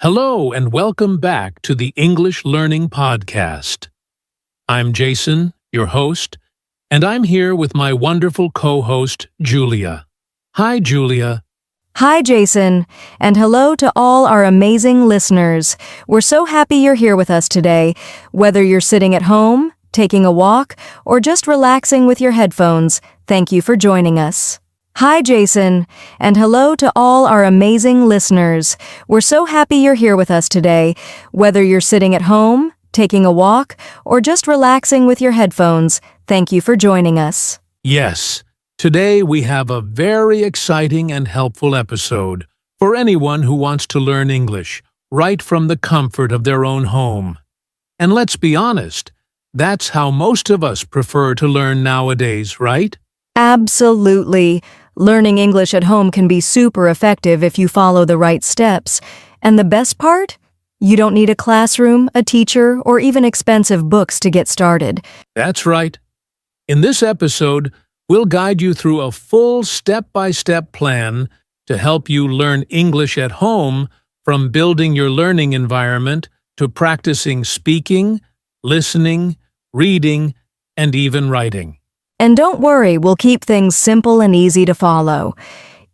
Hello and welcome back to the English Learning Podcast. I'm Jason, your host, and I'm here with my wonderful co-host, Julia. Hi, Julia. Hi, Jason, and hello to all our amazing listeners. We're so happy you're here with us today. Whether you're sitting at home, taking a walk, or just relaxing with your headphones, thank you for joining us. Hi, Jason, and hello to all our amazing listeners. We're so happy you're here with us today. Whether you're sitting at home, taking a walk, or just relaxing with your headphones, thank you for joining us. Yes, today we have a very exciting and helpful episode for anyone who wants to learn English right from the comfort of their own home. And let's be honest, that's how most of us prefer to learn nowadays, right? Absolutely. Learning English at home can be super effective if you follow the right steps. And the best part? You don't need a classroom, a teacher, or even expensive books to get started. That's right. In this episode, we'll guide you through a full step-by-step plan to help you learn English at home, from building your learning environment to practicing speaking, listening, reading, and even writing. And don't worry, we'll keep things simple and easy to follow.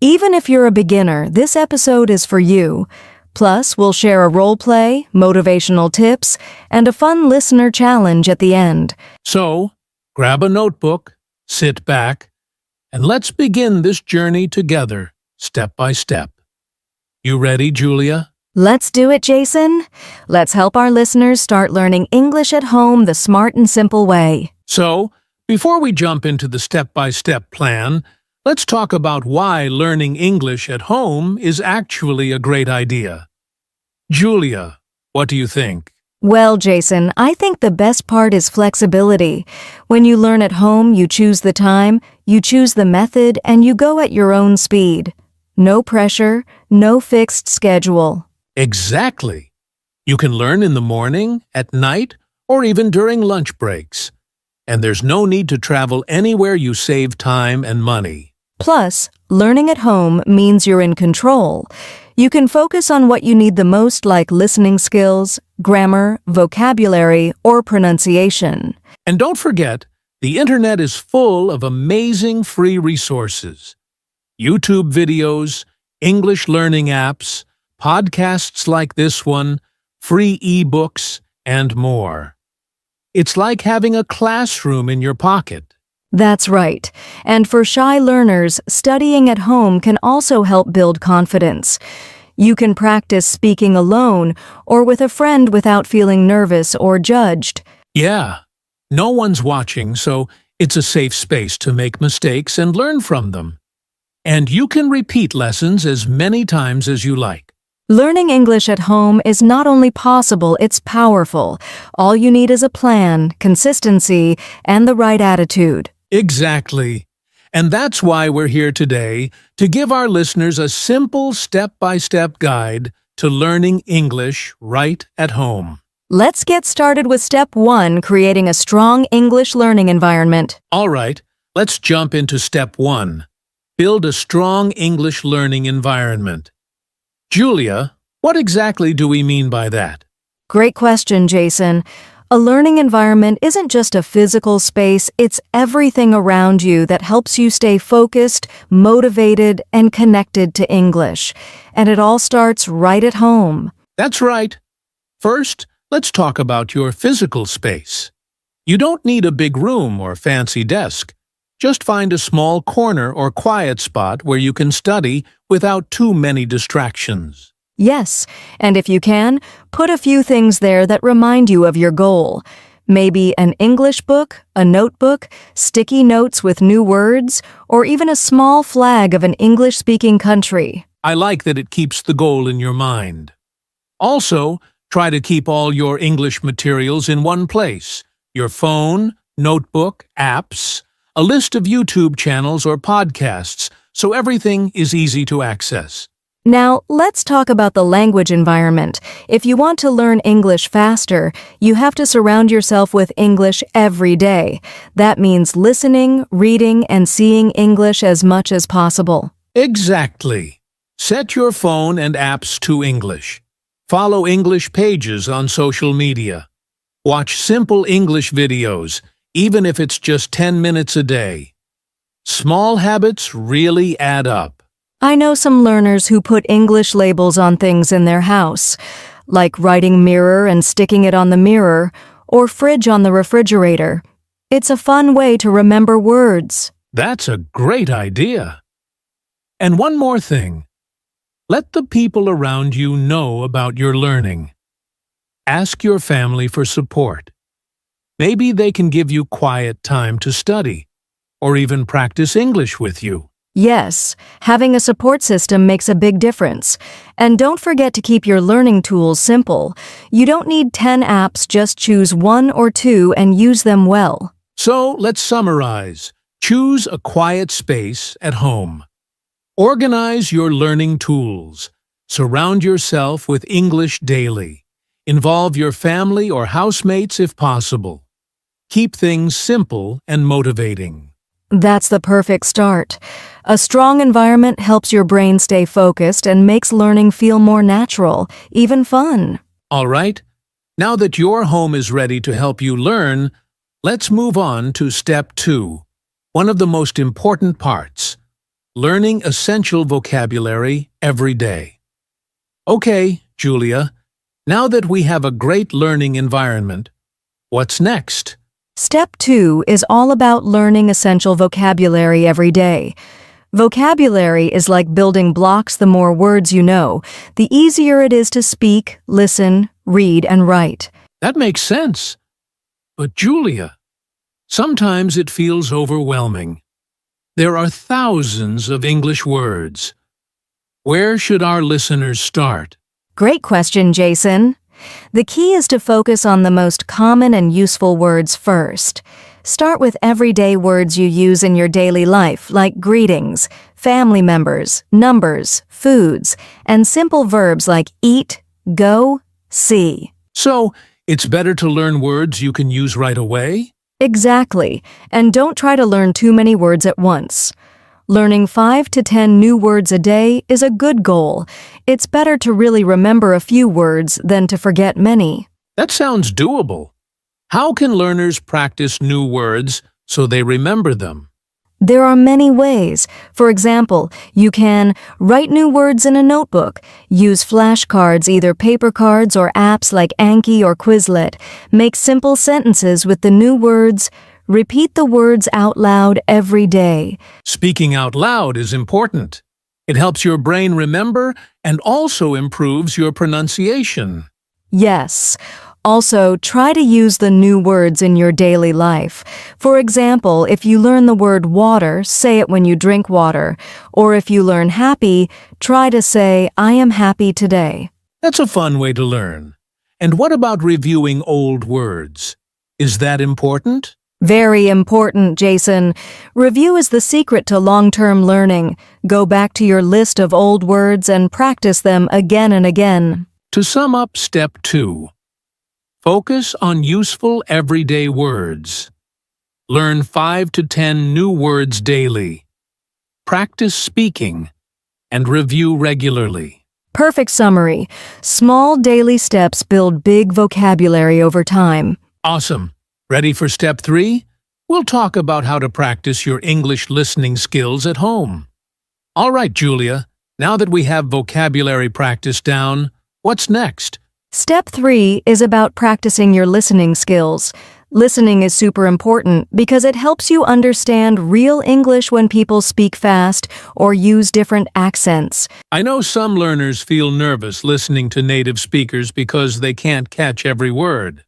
Even if you're a beginner, this episode is for you. Plus, we'll share a role play, motivational tips, and a fun listener challenge at the end. So, grab a notebook, sit back, and let's begin this journey together, step by step. You ready, Julia? Let's do it, Jason. Let's help our listeners start learning English at home the smart and simple way. So, before we jump into the step-by-step plan, let's talk about why learning English at home is actually a great idea. Julia, what do you think? Well, Jason, I think the best part is flexibility. When you learn at home, you choose the time, you choose the method, and you go at your own speed. No pressure, no fixed schedule. Exactly. You can learn in the morning, at night, or even during lunch breaks. And there's no need to travel anywhere. You save time and money. Plus, learning at home means you're in control. You can focus on what you need the most, like listening skills, grammar, vocabulary, or pronunciation. And don't forget, the internet is full of amazing free resources. YouTube videos, English learning apps, podcasts like this one, free ebooks, and more. It's like having a classroom in your pocket. That's right. And for shy learners, studying at home can also help build confidence. You can practice speaking alone or with a friend without feeling nervous or judged. Yeah, no one's watching, so it's a safe space to make mistakes and learn from them. And you can repeat lessons as many times as you like. Learning English at home is not only possible, it's powerful. All you need is a plan, consistency, and the right attitude. Exactly. And that's why we're here today, to give our listeners a simple step-by-step guide to learning English right at home. Let's get started with step 1, creating a strong English learning environment. All right, let's jump into step 1. Build a strong English learning environment. Julia, what exactly do we mean by that? Great question, Jason. A learning environment isn't just a physical space, it's everything around you that helps you stay focused, motivated, and connected to English. And it all starts right at home. That's right. First, let's talk about your physical space. You don't need a big room or fancy desk. Just find a small corner or quiet spot where you can study without too many distractions. Yes, and if you can, put a few things there that remind you of your goal. Maybe an English book, a notebook, sticky notes with new words, or even a small flag of an English-speaking country. I like that it keeps the goal in your mind. Also, try to keep all your English materials in one place: your phone, notebook, apps, a list of YouTube channels or podcasts, so everything is easy to access. Now, let's talk about the language environment. If you want to learn English faster, you have to surround yourself with English every day. That means listening, reading, and seeing English as much as possible. Exactly. Set your phone and apps to English. Follow English pages on social media. Watch simple English videos, even if it's just 10 minutes a day. Small habits really add up. I know some learners who put English labels on things in their house, like writing mirror and sticking it on the mirror, or fridge on the refrigerator. It's a fun way to remember words. That's a great idea. And one more thing. Let the people around you know about your learning. Ask your family for support. Maybe they can give you quiet time to study, or even practice English with you. Yes, having a support system makes a big difference. And don't forget to keep your learning tools simple. You don't need 10 apps, just choose 1 or 2 and use them well. So let's summarize. Choose a quiet space at home. Organize your learning tools. Surround yourself with English daily. Involve your family or housemates if possible. Keep things simple and motivating. That's the perfect start. A strong environment helps your brain stay focused and makes learning feel more natural, even fun. All right, now that your home is ready to help you learn, let's move on to step 2, one of the most important parts, learning essential vocabulary every day. Okay, Julia, now that we have a great learning environment, what's next? Step 2 is all about learning essential vocabulary every day. Vocabulary is like building blocks. The more words you know, the easier it is to speak, listen, read, and write. That makes sense. But Julia, sometimes it feels overwhelming. There are thousands of English words. Where should our listeners start? Great question, Jason. The key is to focus on the most common and useful words first. Start with everyday words you use in your daily life, like greetings, family members, numbers, foods, and simple verbs like eat, go, see. So, it's better to learn words you can use right away? Exactly, and don't try to learn too many words at once. Learning 5 to 10 new words a day is a good goal. It's better to really remember a few words than to forget many. That sounds doable. How can learners practice new words so they remember them? There are many ways. For example, you can write new words in a notebook, use flashcards, either paper cards or apps like Anki or Quizlet, make simple sentences with the new words, repeat the words out loud every day. Speaking out loud is important. It helps your brain remember and also improves your pronunciation. Yes. Also, try to use the new words in your daily life. For example, if you learn the word water, say it when you drink water. Or if you learn happy, try to say, I am happy today. That's a fun way to learn. And what about reviewing old words? Is that important? Very important, Jason. Review is the secret to long-term learning. Go back to your list of old words and practice them again and again. To sum up step 2, focus on useful everyday words. Learn 5 to 10 new words daily. Practice speaking and review regularly. Perfect summary. Small daily steps build big vocabulary over time. Awesome. Ready for step 3? We'll talk about how to practice your English listening skills at home. All right, Julia, now that we have vocabulary practice down, what's next? Step 3 is about practicing your listening skills. Listening is super important because it helps you understand real English when people speak fast or use different accents. I know some learners feel nervous listening to native speakers because they can't catch every word.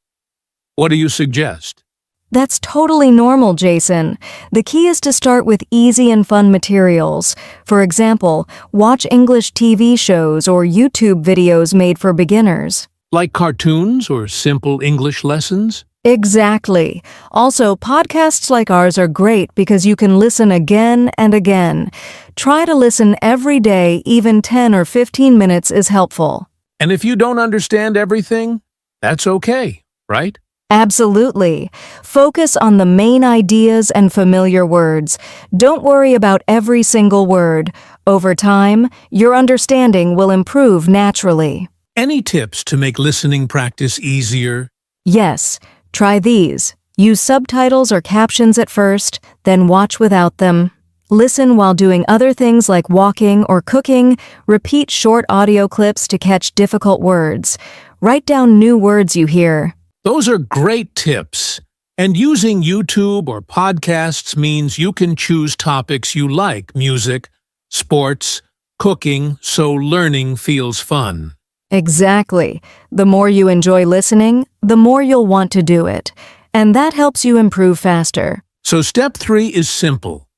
What do you suggest? That's totally normal, Jason. The key is to start with easy and fun materials. For example, watch English TV shows or YouTube videos made for beginners. Like cartoons or simple English lessons? Exactly. Also, podcasts like ours are great because you can listen again and again. Try to listen every day, even 10 or 15 minutes is helpful. And if you don't understand everything, that's okay, right? Absolutely. Focus on the main ideas and familiar words. Don't worry about every single word. Over time, your understanding will improve naturally. Any tips to make listening practice easier? Yes, try these. Use subtitles or captions at first, then watch without them. Listen while doing other things like walking or cooking. Repeat short audio clips to catch difficult words. Write down new words you hear. Those are great tips. And using YouTube or podcasts means you can choose topics you like: music, sports, cooking, so learning feels fun. Exactly. The more you enjoy listening, the more you'll want to do it. And that helps you improve faster. So step 3 is simple.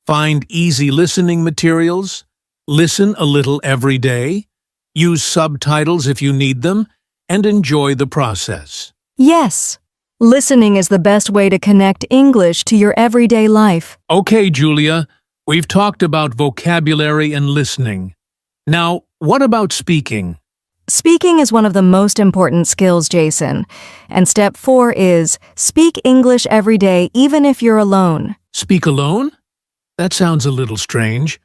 Find easy listening materials, listen a little every day, use subtitles if you need them, and enjoy the process. Yes. Listening is the best way to connect English to your everyday life. Okay, Julia, we've talked about vocabulary and listening. Now, what about speaking? Speaking is one of the most important skills, Jason. And step 4 is speak English every day, even if you're alone. Speak alone? That sounds a little strange.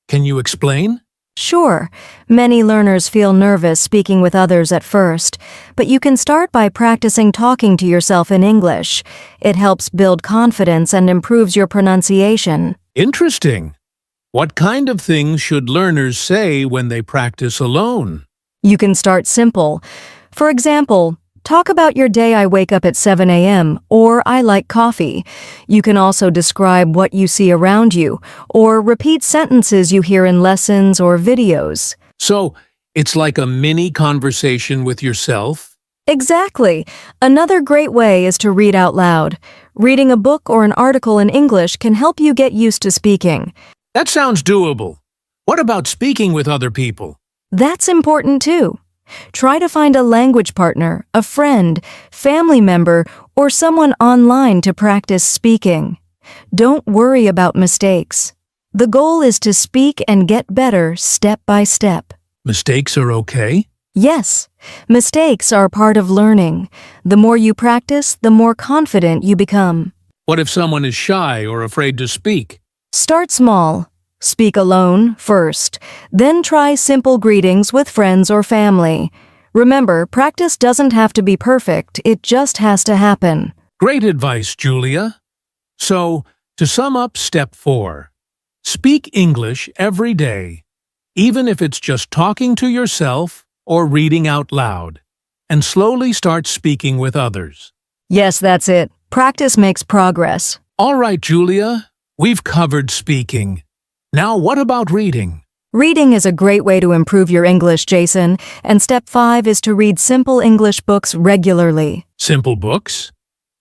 Can you explain? Sure, many learners feel nervous speaking with others at first, but you can start by practicing talking to yourself in English. It helps build confidence and improves your pronunciation. Interesting. What kind of things should learners say when they practice alone? You can start simple. For example, talk about your day. I wake up at 7 a.m. or I like coffee. You can also describe what you see around you or repeat sentences you hear in lessons or videos. So, it's like a mini conversation with yourself? Exactly. Another great way is to read out loud. Reading a book or an article in English can help you get used to speaking. That sounds doable. What about speaking with other people? That's important too. Try to find a language partner, a friend, family member, or someone online to practice speaking. Don't worry about mistakes. The goal is to speak and get better step by step. Mistakes are okay? Yes, mistakes are part of learning. The more you practice, the more confident you become. What if someone is shy or afraid to speak? Start small. Speak alone first, then try simple greetings with friends or family. Remember, practice doesn't have to be perfect, it just has to happen. Great advice, Julia. So, to sum up step 4, speak English every day, even if it's just talking to yourself or reading out loud, and slowly start speaking with others. Yes, that's it. Practice makes progress. All right, Julia, we've covered speaking. Now, what about reading? Reading is a great way to improve your English, Jason, and step 5 is to read simple English books regularly. Simple books?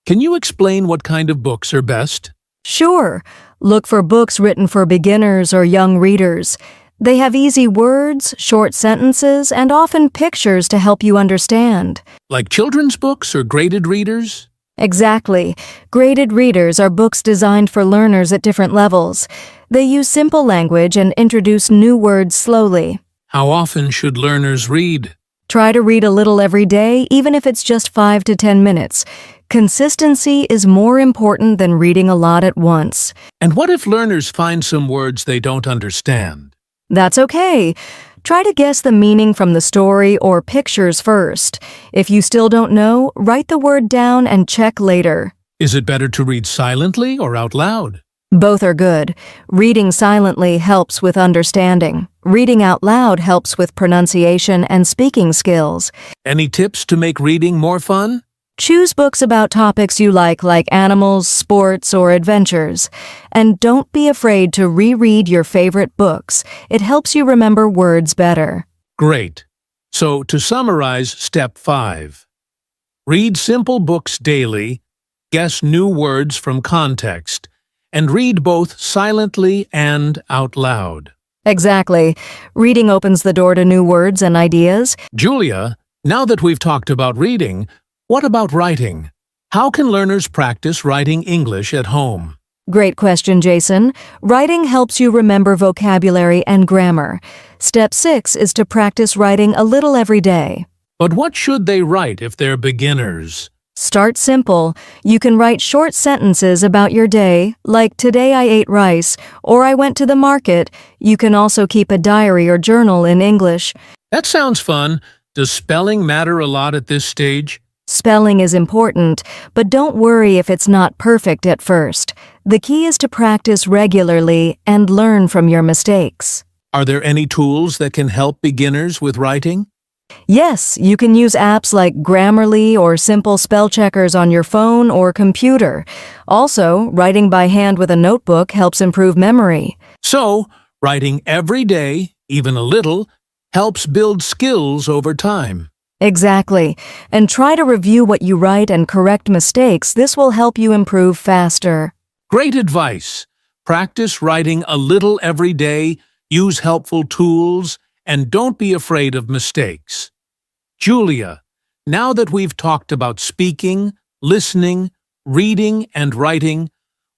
Can you explain what kind of books are best? Sure. Look for books written for beginners or young readers. They have easy words, short sentences, and often pictures to help you understand. Like children's books or graded readers? Exactly. Graded readers are books designed for learners at different levels. They use simple language and introduce new words slowly. How often should learners read? Try to read a little every day, even if it's just 5 to 10 minutes. Consistency is more important than reading a lot at once. And what if learners find some words they don't understand? That's okay. Try to guess the meaning from the story or pictures first. If you still don't know, write the word down and check later. Is it better to read silently or out loud? Both are good. Reading silently helps with understanding. Reading out loud helps with pronunciation and speaking skills. Any tips to make reading more fun? Choose books about topics you like animals, sports, or adventures. And don't be afraid to reread your favorite books. It helps you remember words better. Great. So, to summarize step 5, read simple books daily, guess new words from context, and read both silently and out loud. Exactly. Reading opens the door to new words and ideas. Julia, now that we've talked about reading, what about writing? How can learners practice writing English at home? Great question, Jason. Writing helps you remember vocabulary and grammar. Step 6 is to practice writing a little every day. But what should they write if they're beginners? Start simple. You can write short sentences about your day, like today I ate rice, or I went to the market. You can also keep a diary or journal in English. That sounds fun, Does spelling matter a lot at this stage? Spelling is important, but don't worry if it's not perfect at first. The key is to practice regularly and learn from your mistakes. Are there any tools that can help beginners with writing? Yes, you can use apps like Grammarly or simple spell checkers on your phone or computer. Also, writing by hand with a notebook helps improve memory. So, writing every day, even a little, helps build skills over time. Exactly. And try to review what you write and correct mistakes. This will help you improve faster. Great advice. Practice writing a little every day, use helpful tools, and don't be afraid of mistakes. Julia, now that we've talked about speaking, listening, reading, and writing,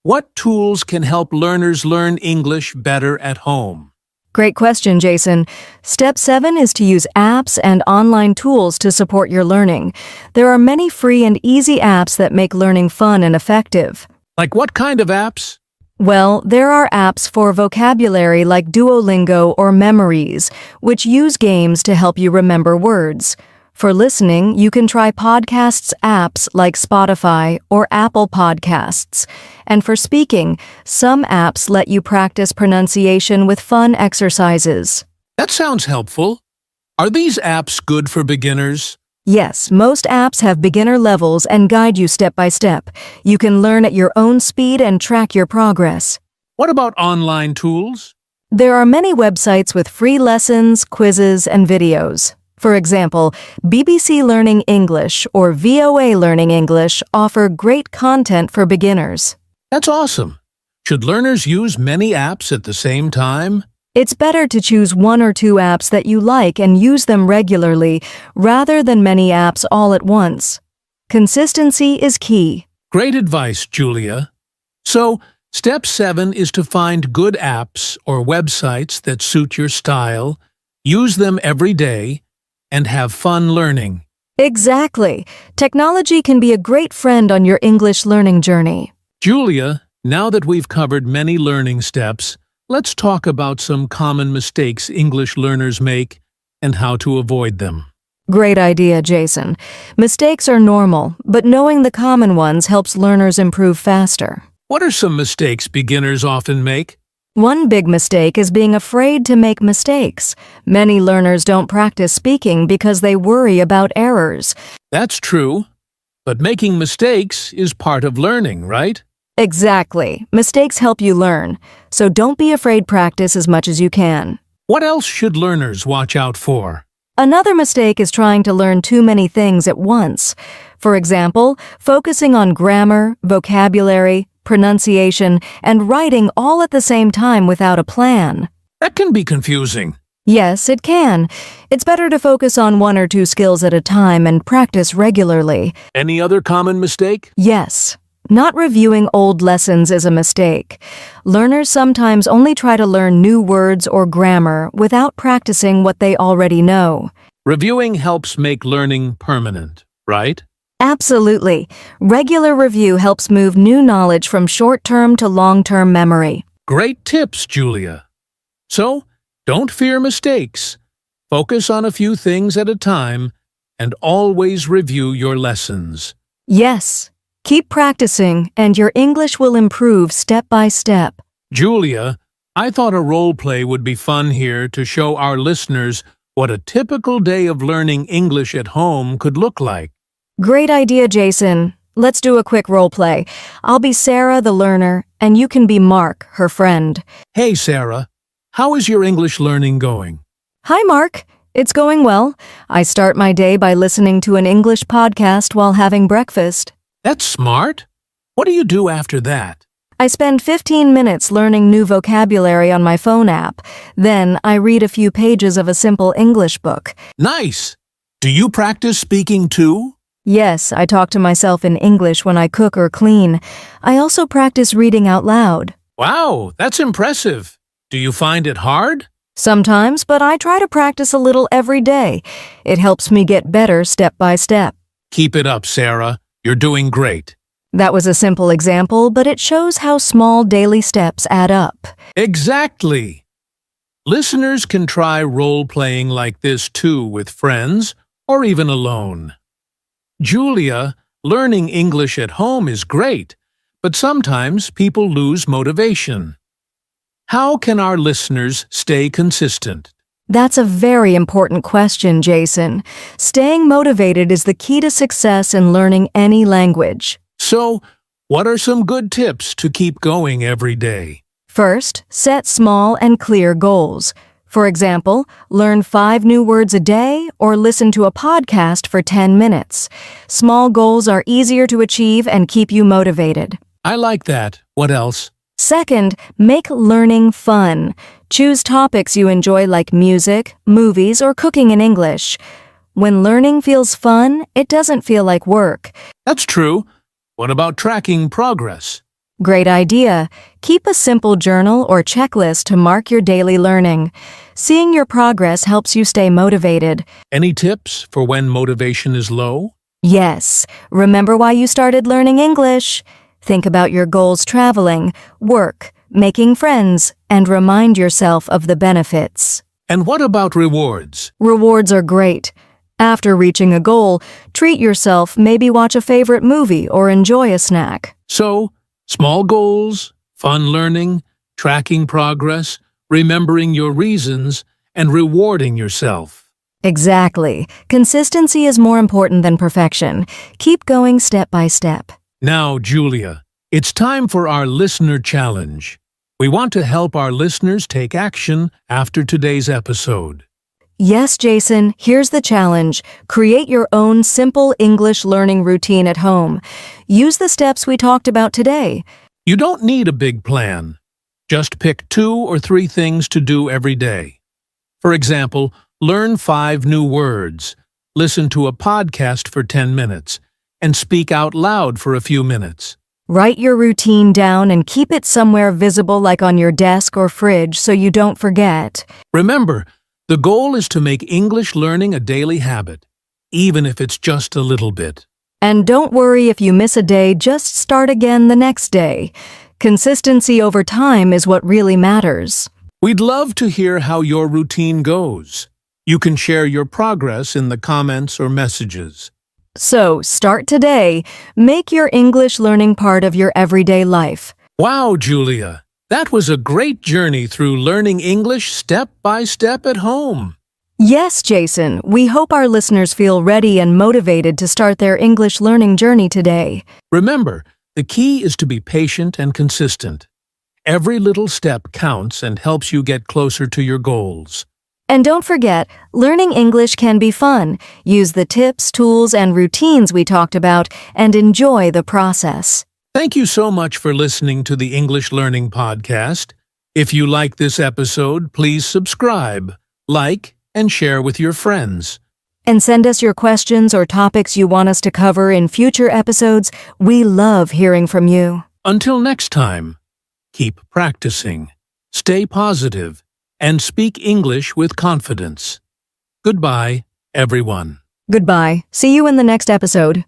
what tools can help learners learn English better at home? Great question, Jason. Step 7 is to use apps and online tools to support your learning. There are many free and easy apps that make learning fun and effective. Like what kind of apps? Well, there are apps for vocabulary like Duolingo or Memories, which use games to help you remember words. For listening, you can try podcasts apps like Spotify or Apple Podcasts. And for speaking, some apps let you practice pronunciation with fun exercises. That sounds helpful. Are these apps good for beginners? Yes, most apps have beginner levels and guide you step by step. You can learn at your own speed and track your progress. What about online tools? There are many websites with free lessons, quizzes, and videos. For example, BBC Learning English or VOA Learning English offer great content for beginners. That's awesome. Should learners use many apps at the same time? It's better to choose 1 or 2 apps that you like and use them regularly, rather than many apps all at once. Consistency is key. Great advice, Julia. So, step 7 is to find good apps or websites that suit your style, use them every day, and have fun learning. Exactly. Technology can be a great friend on your English learning journey. Julia, now that we've covered many learning steps, let's talk about some common mistakes English learners make and how to avoid them. Great idea, Jason. Mistakes are normal, but knowing the common ones helps learners improve faster. What are some mistakes beginners often make? One big mistake is being afraid to make mistakes. Many learners don't practice speaking because they worry about errors. That's true, but making mistakes is part of learning, right? Exactly. Mistakes help you learn, so don't be afraid practice as much as you can. What else should learners watch out for? Another mistake is trying to learn too many things at once. For example, focusing on grammar, vocabulary, pronunciation, and writing all at the same time without a plan. That can be confusing. Yes, it can. It's better to focus on 1 or 2 skills at a time and practice regularly. Any other common mistake? Yes. Not reviewing old lessons is a mistake. Learners sometimes only try to learn new words or grammar without practicing what they already know. Reviewing helps make learning permanent, right? Absolutely. Regular review helps move new knowledge from short-term to long-term memory. Great tips, Julia. So, don't fear mistakes. Focus on a few things at a time and always review your lessons. Yes. Keep practicing, and your English will improve step by step. Julia, I thought a role play would be fun here to show our listeners what a typical day of learning English at home could look like. Great idea, Jason. Let's do a quick role play. I'll be Sarah, the learner, and you can be Mark, her friend. Hey, Sarah. How is your English learning going? Hi, Mark. It's going well. I start my day by listening to an English podcast while having breakfast. That's smart. What do you do after that? I spend 15 minutes learning new vocabulary on my phone app. Then I read a few pages of a simple English book. Nice. Do you practice speaking too? Yes, I talk to myself in English when I cook or clean. I also practice reading out loud. Wow, that's impressive. Do you find it hard? Sometimes, but I try to practice a little every day. It helps me get better step by step. Keep it up, Sarah. You're doing great. That was a simple example, but it shows how small daily steps add up. Exactly. Listeners can try role-playing like this too with friends or even alone. Julia, learning English at home is great, but sometimes people lose motivation. How can our listeners stay consistent? That's a very important question, Jason. Staying motivated is the key to success in learning any language. So, what are some good tips to keep going every day? First, set small and clear goals. For example, learn 5 new words a day or listen to a podcast for 10 minutes. Small goals are easier to achieve and keep you motivated. I like that. What else? Second, make learning fun. Choose topics you enjoy like music, movies, or cooking in English. When learning feels fun, it doesn't feel like work. That's true. What about tracking progress? Great idea. Keep a simple journal or checklist to mark your daily learning. Seeing your progress helps you stay motivated. Any tips for when motivation is low? Yes. Remember why you started learning English? Think about your goals traveling, work, making friends, and remind yourself of the benefits. And what about rewards? Rewards are great. After reaching a goal, treat yourself, maybe watch a favorite movie or enjoy a snack. So, small goals, fun learning, tracking progress, remembering your reasons, and rewarding yourself. Exactly. Consistency is more important than perfection. Keep going step by step. Now, Julia, it's time for our listener challenge. We want to help our listeners take action after today's episode. Yes, Jason, here's the challenge. Create your own simple English learning routine at home. Use the steps we talked about today. You don't need a big plan. Just pick 2 or 3 things to do every day. For example, learn 5 new words, listen to a podcast for 10 minutes, and speak out loud for a few minutes. Write your routine down and keep it somewhere visible like on your desk or fridge so you don't forget. Remember, the goal is to make English learning a daily habit, even if it's just a little bit. And don't worry if you miss a day, just start again the next day. Consistency over time is what really matters. We'd love to hear how your routine goes. You can share your progress in the comments or messages. So, start today. Make your English learning part of your everyday life. Wow, Julia! That was a great journey through learning English step by step at home. Yes, Jason, we hope our listeners feel ready and motivated to start their English learning journey today. Remember, the key is to be patient and consistent. Every little step counts and helps you get closer to your goals. And don't forget, learning English can be fun. Use the tips, tools, and routines we talked about and enjoy the process. Thank you so much for listening to the English Learning Podcast. If you like this episode, please subscribe, like, and share with your friends. And send us your questions or topics you want us to cover in future episodes. We love hearing from you. Until next time, keep practicing, stay positive, and speak English with confidence. Goodbye, everyone. Goodbye. See you in the next episode.